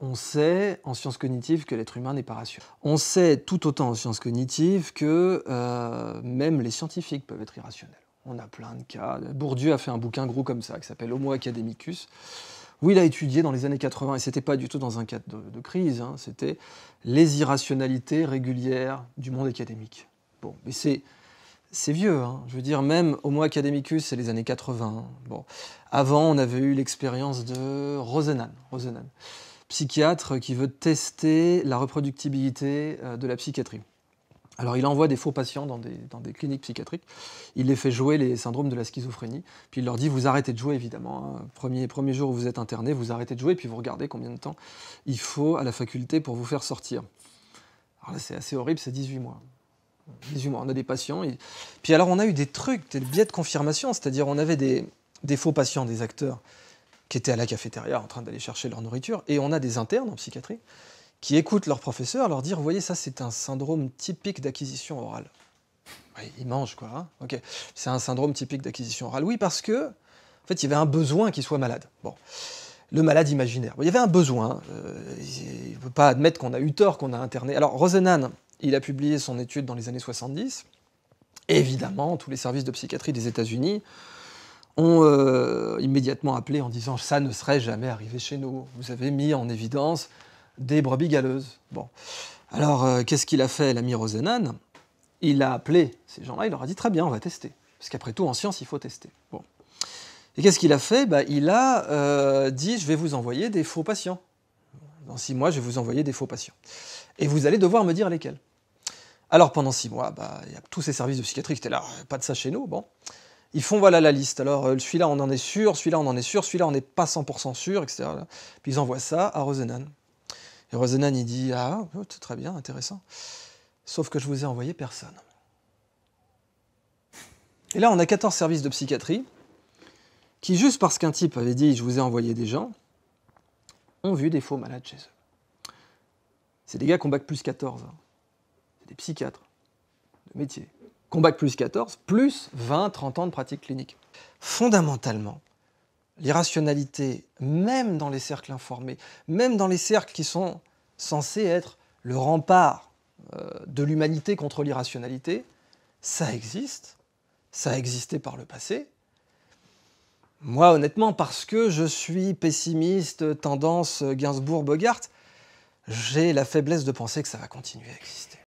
On sait en sciences cognitives que l'être humain n'est pas rationnel. On sait tout autant en sciences cognitives que même les scientifiques peuvent être irrationnels. On a plein de cas. Bourdieu a fait un bouquin gros comme ça, qui s'appelle Homo Academicus, où il a étudié dans les années 80, et c'était pas du tout dans un cadre de crise, hein, c'était les irrationalités régulières du monde académique. Bon, mais c'est vieux, hein. Je veux dire, même Homo Academicus, c'est les années 80. Bon. Avant, on avait eu l'expérience de Rosenan, psychiatre qui veut tester la reproductibilité de la psychiatrie. Alors, il envoie des faux patients dans des cliniques psychiatriques, il les fait jouer les syndromes de la schizophrénie, puis il leur dit, vous arrêtez de jouer, évidemment. Hein. Premier jour où vous êtes interné, vous arrêtez de jouer, puis vous regardez combien de temps il faut à la faculté pour vous faire sortir. Alors là, c'est assez horrible, c'est 18 mois. 18 mois, on a des patients. Puis alors, on a eu des trucs, des biais de confirmation, c'est-à-dire on avait des faux patients, des acteurs, qui étaient à la cafétéria en train d'aller chercher leur nourriture, et on a des internes en psychiatrie qui écoutent leur professeur leur dire, vous voyez, ça c'est un syndrome typique d'acquisition orale. Ouais, ils mangent quoi, hein, ok. C'est un syndrome typique d'acquisition orale. Oui, parce que, en fait, il y avait un besoin qu'il soit malade. Bon. Le malade imaginaire. Bon, il y avait un besoin. Il ne peut pas admettre qu'on a eu tort, qu'on a interné. Alors, Rosenan, il a publié son étude dans les années 70. Évidemment, tous les services de psychiatrie des États-Unis ont immédiatement appelé en disant « ça ne serait jamais arrivé chez nous. Vous avez mis en évidence des brebis galeuses. » Bon. Alors, qu'est-ce qu'il a fait, l'ami Rosenan? Il a appelé ces gens-là, il leur a dit « très bien, on va tester. » Parce qu'après tout, en science, il faut tester. Bon. Et qu'est-ce qu'il a fait? Il a dit « je vais vous envoyer des faux patients. Dans 6 mois, je vais vous envoyer des faux patients. Et vous allez devoir me dire lesquels. » Alors pendant 6 mois, il y a tous ces services de psychiatrie qui étaient là, pas de ça chez nous, bon. Ils font voilà la liste, alors celui-là on en est sûr, celui-là on en est sûr, celui-là on n'est pas 100% sûr, etc. Puis ils envoient ça à Rosenan. Et Rosenan il dit « ah, c'est très bien, intéressant, sauf que je vous ai envoyé personne. » Et là on a 14 services de psychiatrie qui, juste parce qu'un type avait dit « je vous ai envoyé des gens », ont vu des faux malades chez eux. C'est des gars qui ont bac plus 14, hein. Des psychiatres de métier, Bac plus 14, plus 20-30 ans de pratique clinique. Fondamentalement, l'irrationalité, même dans les cercles informés, même dans les cercles qui sont censés être le rempart de l'humanité contre l'irrationalité, ça existe, ça a existé par le passé. Moi, honnêtement, parce que je suis pessimiste, tendance Gainsbourg-Bogart, j'ai la faiblesse de penser que ça va continuer à exister.